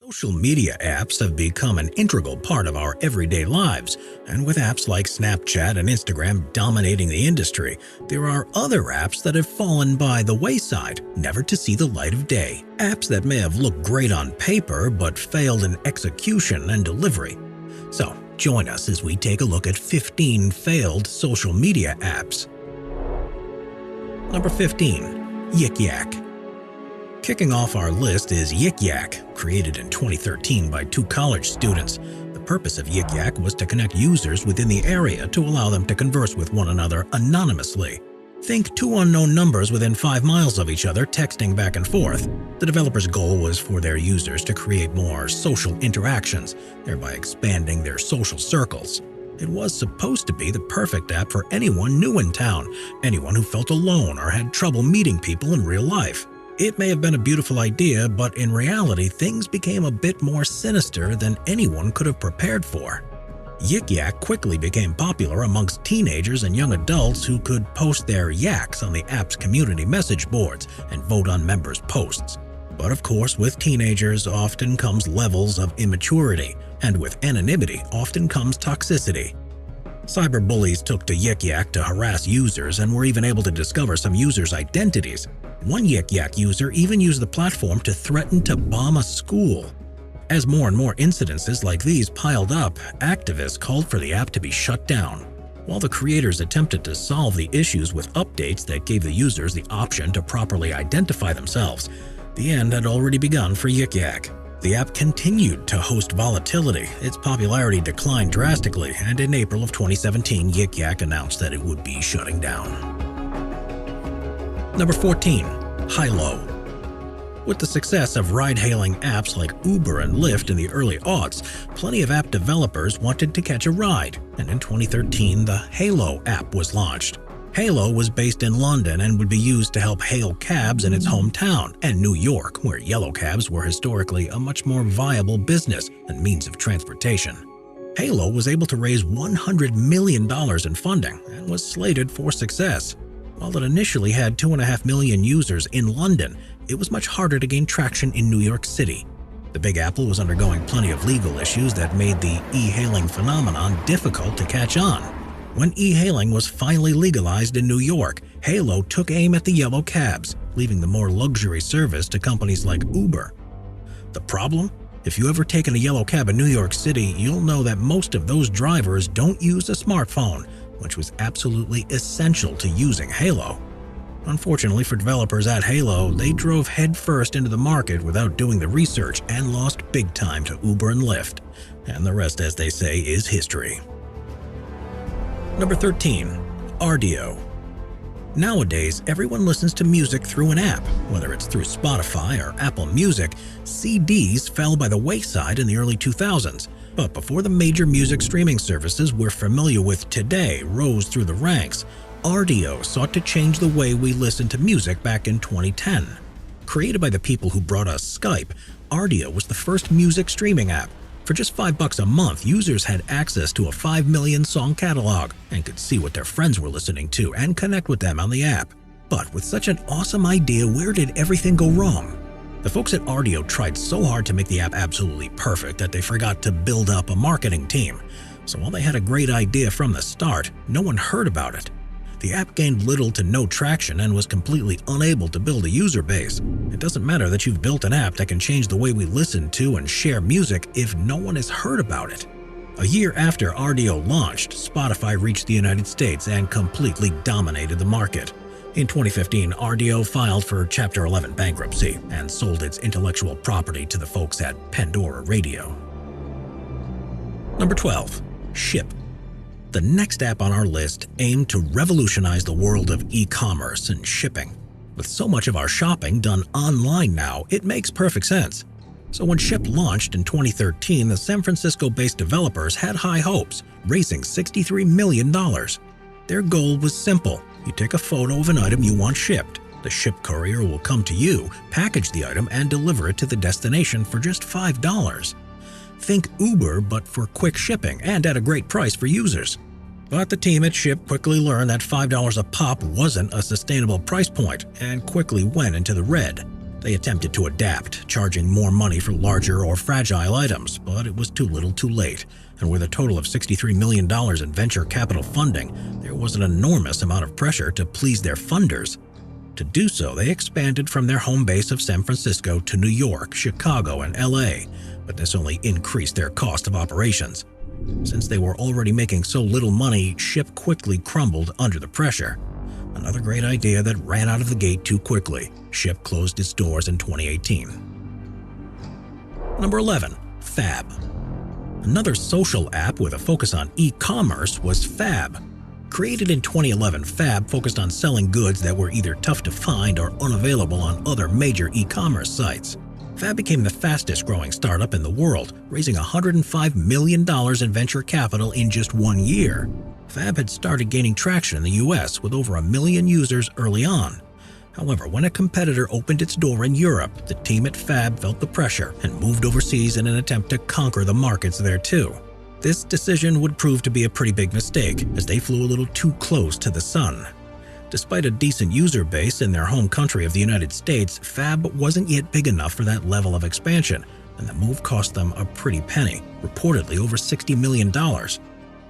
Social media apps have become an integral part of our everyday lives, and with apps like Snapchat and Instagram dominating the industry, there are other apps that have fallen by the wayside, never to see the light of day. Apps that may have looked great on paper but failed in execution and delivery. So, join us as we take a look at 15 failed social media apps. Number 15. Yik Yak. Kicking off our list is Yik Yak, created in 2013 by two college students. The purpose of Yik Yak was to connect users within the area to allow them to converse with one another anonymously. Think two unknown numbers within 5 miles of each other texting back and forth. The developers' goal was for their users to create more social interactions, thereby expanding their social circles. It was supposed to be the perfect app for anyone new in town, anyone who felt alone or had trouble meeting people in real life. It may have been a beautiful idea, but in reality, things became a bit more sinister than anyone could have prepared for. Yik Yak quickly became popular amongst teenagers and young adults who could post their yaks on the app's community message boards and vote on members' posts. But of course, with teenagers often comes levels of immaturity, and with anonymity often comes toxicity. Cyberbullies took to Yik Yak to harass users and were even able to discover some users' identities. One Yik Yak user even used the platform to threaten to bomb a school. As more and more incidences like these piled up, activists called for the app to be shut down. While the creators attempted to solve the issues with updates that gave the users the option to properly identify themselves, the end had already begun for Yik Yak. The app continued to host volatility, its popularity declined drastically, and in April of 2017, Yik Yak announced that it would be shutting down. Number 14. Hailo. With the success of ride-hailing apps like Uber and Lyft in the early aughts, plenty of app developers wanted to catch a ride, and in 2013, the Hailo app was launched. Hailo was based in London and would be used to help hail cabs in its hometown, and New York, where yellow cabs were historically a much more viable business and means of transportation. Hailo was able to raise $100 million in funding and was slated for success. While it initially had 2.5 million users in London, it was much harder to gain traction in New York City. The Big Apple was undergoing plenty of legal issues that made the e-hailing phenomenon difficult to catch on. When e-hailing was finally legalized in New York, Hailo took aim at the yellow cabs, leaving the more luxury service to companies like Uber. The problem? If you've ever taken a yellow cab in New York City, you'll know that most of those drivers don't use a smartphone, which was absolutely essential to using Hailo. Unfortunately for developers at Hailo, they drove headfirst into the market without doing the research and lost big time to Uber and Lyft. And the rest, as they say, is history. Number 13. Rdio. Nowadays, everyone listens to music through an app, whether it's through Spotify or Apple Music. CDs fell by the wayside in the early 2000s, but before the major music streaming services we're familiar with today rose through the ranks, Rdio sought to change the way we listen to music back in 2010. Created by the people who brought us Skype, Rdio was the first music streaming app. For just $5 a month, users had access to a 5 million song catalog and could see what their friends were listening to and connect with them on the app. But with such an awesome idea, where did everything go wrong? The folks at Rdio tried so hard to make the app absolutely perfect that they forgot to build up a marketing team. So while they had a great idea from the start, no one heard about it. The app gained little to no traction and was completely unable to build a user base. It doesn't matter that you've built an app that can change the way we listen to and share music if no one has heard about it. A year after Rdio launched, Spotify reached the United States and completely dominated the market. In 2015, Rdio filed for Chapter 11 bankruptcy and sold its intellectual property to the folks at Pandora Radio. Number 12. Ship. The next app on our list aimed to revolutionize the world of e-commerce and shipping. With so much of our shopping done online now, it makes perfect sense. So when Ship launched in 2013, the San Francisco-based developers had high hopes, raising $63 million. Their goal was simple. You take a photo of an item you want shipped. The ship courier will come to you, package the item, and deliver it to the destination for just $5. Think Uber, but for quick shipping and at a great price for users. But the team at Ship quickly learned that $5 a pop wasn't a sustainable price point and quickly went into the red. They attempted to adapt, charging more money for larger or fragile items, but it was too little too late, and with a total of $63 million in venture capital funding, there was an enormous amount of pressure to please their funders. To do so, they expanded from their home base of San Francisco to New York, Chicago, and LA, but this only increased their cost of operations. Since they were already making so little money, Ship quickly crumbled under the pressure. Another great idea that ran out of the gate too quickly. Ship closed its doors in 2018. Number 11. Fab. Another social app with a focus on e-commerce was Fab. Created in 2011, Fab focused on selling goods that were either tough to find or unavailable on other major e-commerce sites. Fab became the fastest-growing startup in the world, raising $105 million in venture capital in just 1 year. Fab had started gaining traction in the US with over 1 million users early on. However, when a competitor opened its door in Europe, the team at Fab felt the pressure and moved overseas in an attempt to conquer the markets there too. This decision would prove to be a pretty big mistake, as they flew a little too close to the sun. Despite a decent user base in their home country of the United States, Fab wasn't yet big enough for that level of expansion, and the move cost them a pretty penny, reportedly over $60 million.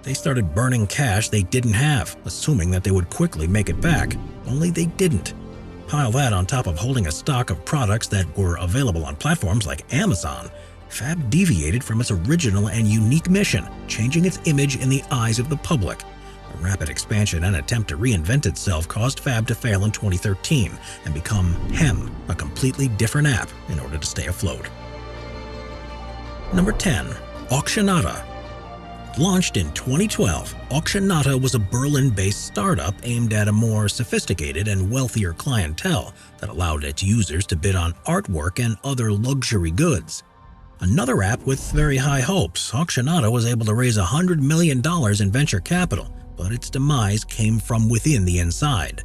They started burning cash they didn't have, assuming that they would quickly make it back, only they didn't. Pile that on top of holding a stock of products that were available on platforms like Amazon. Fab deviated from its original and unique mission, changing its image in the eyes of the public. A rapid expansion and attempt to reinvent itself caused Fab to fail in 2013 and become Hem, a completely different app, in order to stay afloat. Number 10. Auctionata. Launched in 2012, Auctionata was a Berlin-based startup aimed at a more sophisticated and wealthier clientele that allowed its users to bid on artwork and other luxury goods. Another app with very high hopes, Auctionata was able to raise $100 million in venture capital, but its demise came from within the inside.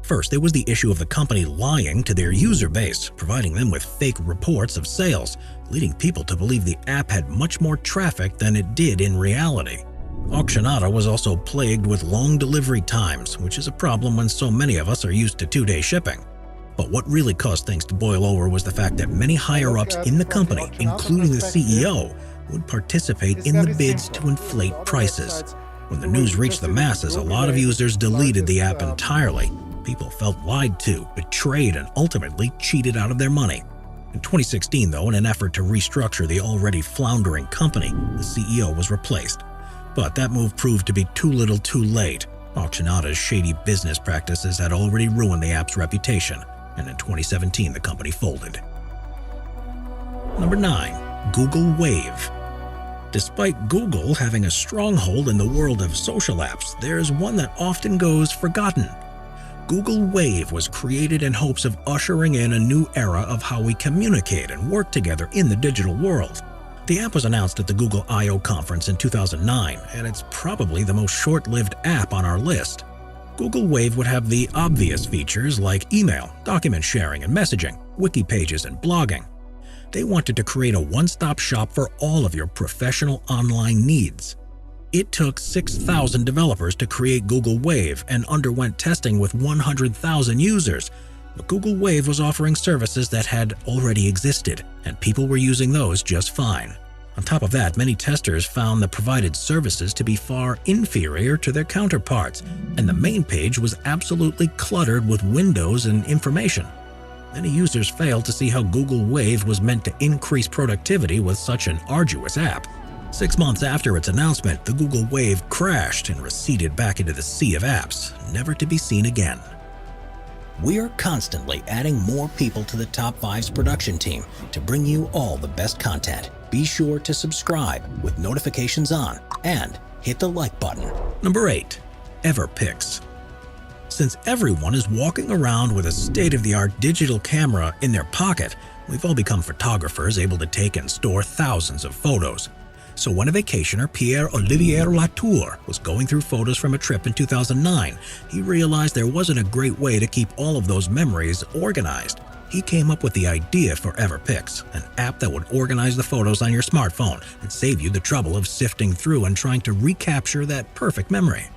First, there was the issue of the company lying to their user base, providing them with fake reports of sales, leading people to believe the app had much more traffic than it did in reality. Auctionata was also plagued with long delivery times, which is a problem when so many of us are used to 2-day shipping. But what really caused things to boil over was the fact that many higher-ups in the company, including the CEO, would participate in the bids to inflate prices. When the news reached the masses, a lot of users deleted the app entirely. People felt lied to, betrayed, and ultimately cheated out of their money. In 2016, though, in an effort to restructure the already floundering company, the CEO was replaced. But that move proved to be too little too late. Auctionata's shady business practices had already ruined the app's reputation, and in 2017 the company folded. Number 9. Google Wave. Despite Google having a stronghold in the world of social apps, there's one that often goes forgotten. Google Wave was created in hopes of ushering in a new era of how we communicate and work together in the digital world. The app was announced at the Google I/O conference in 2009, and it's probably the most short-lived app on our list. Google Wave would have the obvious features like email, document sharing and messaging, wiki pages, and blogging. They wanted to create a one-stop shop for all of your professional online needs. It took 6,000 developers to create Google Wave and underwent testing with 100,000 users, but Google Wave was offering services that had already existed, and people were using those just fine. On top of that, many testers found the provided services to be far inferior to their counterparts, and the main page was absolutely cluttered with windows and information. Many users failed to see how Google Wave was meant to increase productivity with such an arduous app. 6 months after its announcement, the Google Wave crashed and receded back into the sea of apps, never to be seen again. We're constantly adding more people to the Top 5's production team to bring you all the best content. Be sure to subscribe with notifications on and hit the like button. Number 8. Everpix. Since everyone is walking around with a state-of-the-art digital camera in their pocket, we've all become photographers able to take and store thousands of photos. So when a vacationer, Pierre-Olivier Latour, was going through photos from a trip in 2009, he realized there wasn't a great way to keep all of those memories organized. He came up with the idea for Everpix, an app that would organize the photos on your smartphone and save you the trouble of sifting through and trying to recapture that perfect memory.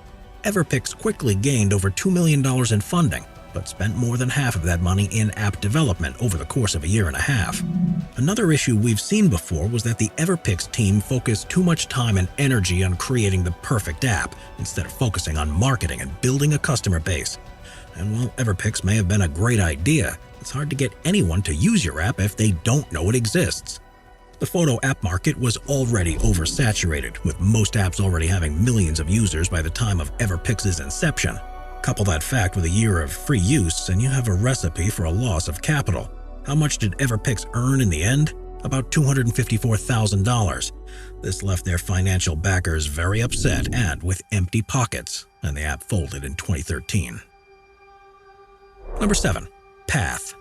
Everpix quickly gained over $2 million in funding, but spent more than half of that money in app development over the course of a year and a half. Another issue we've seen before was that the Everpix team focused too much time and energy on creating the perfect app instead of focusing on marketing and building a customer base. And while Everpix may have been a great idea, it's hard to get anyone to use your app if they don't know it exists. The photo app market was already oversaturated, with most apps already having millions of users by the time of Everpix's inception. Couple that fact with a year of free use and you have a recipe for a loss of capital. How much did Everpix earn in the end? About $254,000. This left their financial backers very upset and with empty pockets, and the app folded in 2013. Number 7. Path.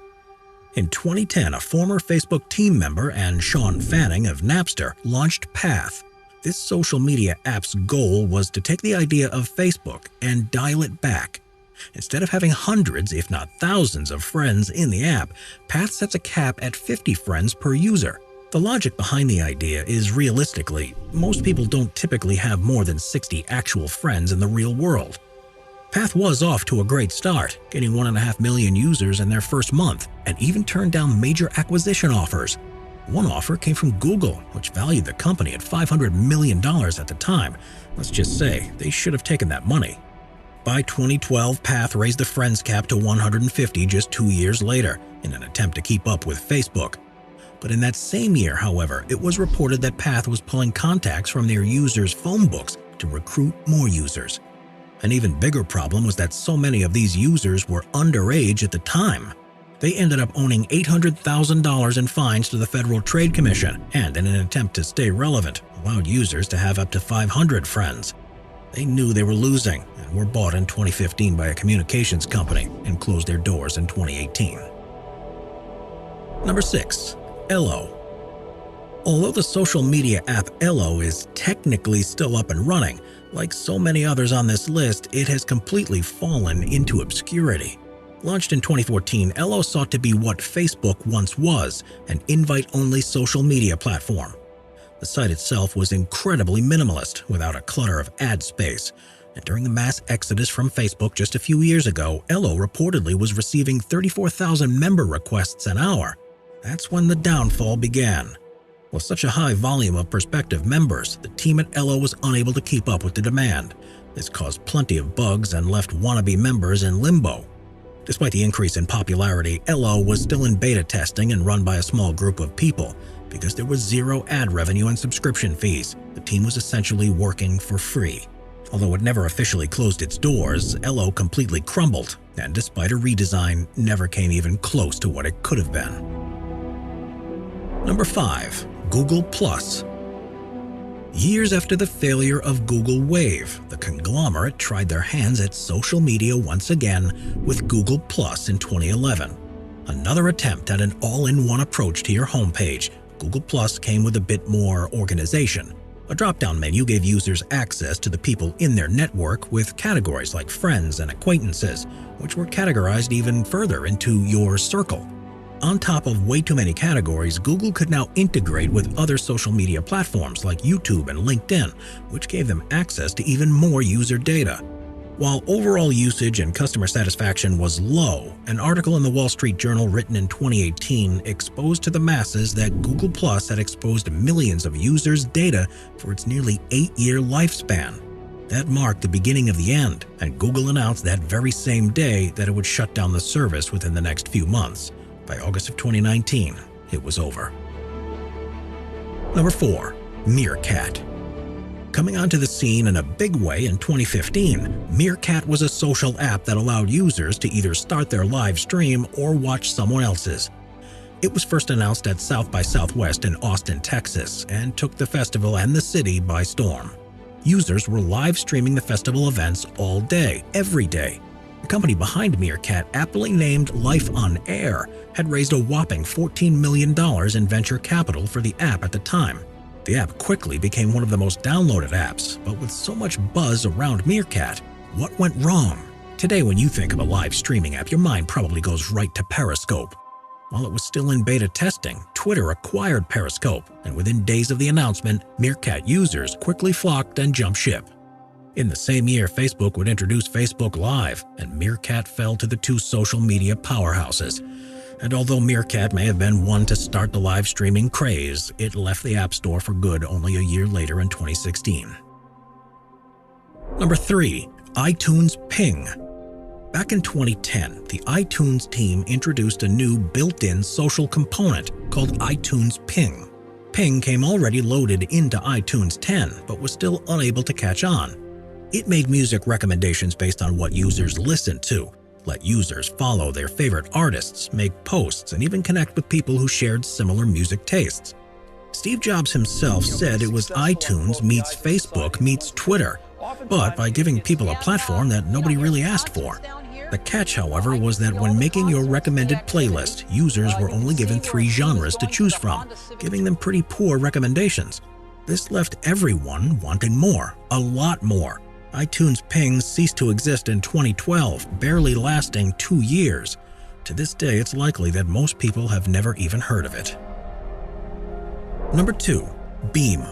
In 2010, a former Facebook team member and Sean Fanning of Napster launched Path. This social media app's goal was to take the idea of Facebook and dial it back. Instead of having hundreds, if not thousands, of friends in the app, Path sets a cap at 50 friends per user. The logic behind the idea is realistically, most people don't typically have more than 60 actual friends in the real world. Path was off to a great start, getting 1.5 million users in their first month, and even turned down major acquisition offers. One offer came from Google, which valued the company at $500 million at the time. Let's just say they should have taken that money. By 2012, Path raised the friends cap to 150 just 2 years later, in an attempt to keep up with Facebook. But in that same year, however, it was reported that Path was pulling contacts from their users' phone books to recruit more users. An even bigger problem was that so many of these users were underage at the time. They ended up owning $800,000 in fines to the Federal Trade Commission and, in an attempt to stay relevant, allowed users to have up to 500 friends. They knew they were losing and were bought in 2015 by a communications company and closed their doors in 2018. Number 6. Ello. Although the social media app Ello is technically still up and running, like so many others on this list, it has completely fallen into obscurity. Launched in 2014, Ello sought to be what Facebook once was, an invite-only social media platform. The site itself was incredibly minimalist, without a clutter of ad space. And during the mass exodus from Facebook just a few years ago, Ello reportedly was receiving 34,000 member requests an hour. That's when the downfall began. With such a high volume of prospective members, the team at Ello was unable to keep up with the demand. This caused plenty of bugs and left wannabe members in limbo. Despite the increase in popularity, Ello was still in beta testing and run by a small group of people. Because there was zero ad revenue and subscription fees, the team was essentially working for free. Although it never officially closed its doors, Ello completely crumbled, and despite a redesign, never came even close to what it could have been. Number 5. Google+. Years after the failure of Google Wave, the conglomerate tried their hands at social media once again with Google+ in 2011. Another attempt at an all-in-one approach to your homepage, Google+ came with a bit more organization. A drop-down menu gave users access to the people in their network with categories like friends and acquaintances, which were categorized even further into your circle. On top of way too many categories, Google could now integrate with other social media platforms like YouTube and LinkedIn, which gave them access to even more user data. While overall usage and customer satisfaction was low, an article in the Wall Street Journal written in 2018 exposed to the masses that Google+ had exposed millions of users' data for its nearly 8-year lifespan. That marked the beginning of the end, and Google announced that very same day that it would shut down the service within the next few months. By August of 2019, it was over. Number 4. Meerkat. Coming onto the scene in a big way in 2015, Meerkat was a social app that allowed users to either start their live stream or watch someone else's. It was first announced at South by Southwest in Austin, Texas, and took the festival and the city by storm. Users were live streaming the festival events all day, every day. The company behind Meerkat, aptly named Life on Air, had raised a whopping $14 million in venture capital for the app at the time. The app quickly became one of the most downloaded apps, but with so much buzz around Meerkat, what went wrong? Today, when you think of a live streaming app, your mind probably goes right to Periscope. While it was still in beta testing, Twitter acquired Periscope, and within days of the announcement, Meerkat users quickly flocked and jumped ship. In the same year, Facebook would introduce Facebook Live, and Meerkat fell to the two social media powerhouses. And although Meerkat may have been one to start the live streaming craze, it left the App Store for good only a year later in 2016. Number 3. iTunes Ping. Back in 2010, the iTunes team introduced a new built-in social component called iTunes Ping. Ping came already loaded into iTunes 10, but was still unable to catch on. It made music recommendations based on what users listened to, let users follow their favorite artists, make posts, and even connect with people who shared similar music tastes. Steve Jobs himself said it was iTunes meets Facebook meets Twitter, but by giving people a platform that nobody really asked for. The catch, however, was that when making your recommended playlist, users were only given 3 genres to choose from, giving them pretty poor recommendations. This left everyone wanting more, a lot more. iTunes Ping ceased to exist in 2012, barely lasting 2 years. To this day, it's likely that most people have never even heard of it. Number 2. Beam.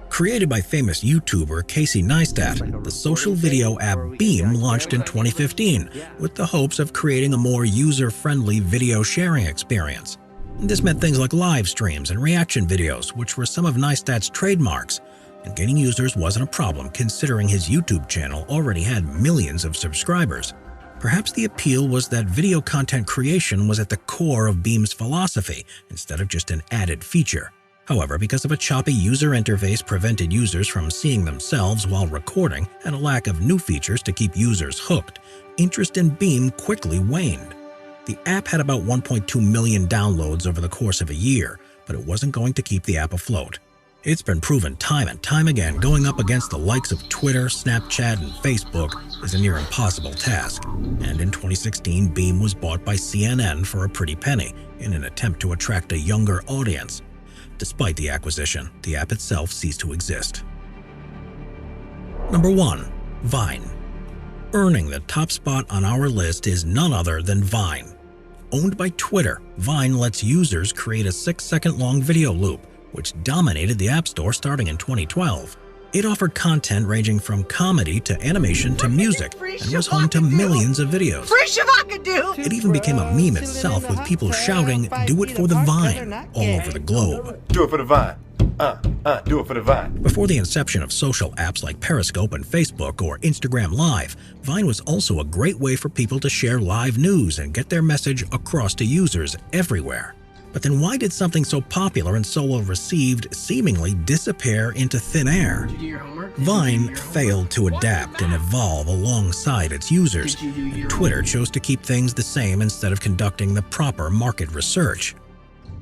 Created by famous YouTuber Casey Neistat, the social video app Beam launched in 2015 with the hopes of creating a more user-friendly video sharing experience. This meant things like live streams and reaction videos, which were some of Neistat's trademarks, and gaining users wasn't a problem considering his YouTube channel already had millions of subscribers. Perhaps the appeal was that video content creation was at the core of Beam's philosophy instead of just an added feature. However, because of a choppy user interface prevented users from seeing themselves while recording and a lack of new features to keep users hooked, interest in Beam quickly waned. The app had about 1.2 million downloads over the course of a year, but it wasn't going to keep the app afloat. It's been proven time and time again going up against the likes of Twitter, Snapchat, and Facebook is a near impossible task. And in 2016, Beam was bought by CNN for a pretty penny in an attempt to attract a younger audience. Despite the acquisition, the app itself ceased to exist. Number 1. Vine. Earning the top spot on our list is none other than Vine. Owned by Twitter, Vine lets users create a 6-second-long video loop, which dominated the App Store starting in 2012. It offered content ranging from comedy to animation to music and was home to millions of videos. It even became a meme itself with people shouting, "Do it for the Vine," all over the globe. Do it for the Vine. Do it for the Vine. Before the inception of social apps like Periscope and Facebook or Instagram Live, Vine was also a great way for people to share live news and get their message across to users everywhere. But then why did something so popular and so well received seemingly disappear into thin air? Vine failed to adapt and evolve alongside its users, and Twitter chose to keep things the same instead of conducting the proper market research.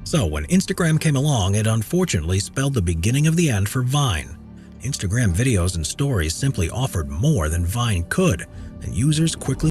So when Instagram came along, it unfortunately spelled the beginning of the end for Vine. Instagram videos and stories simply offered more than Vine could, and users quickly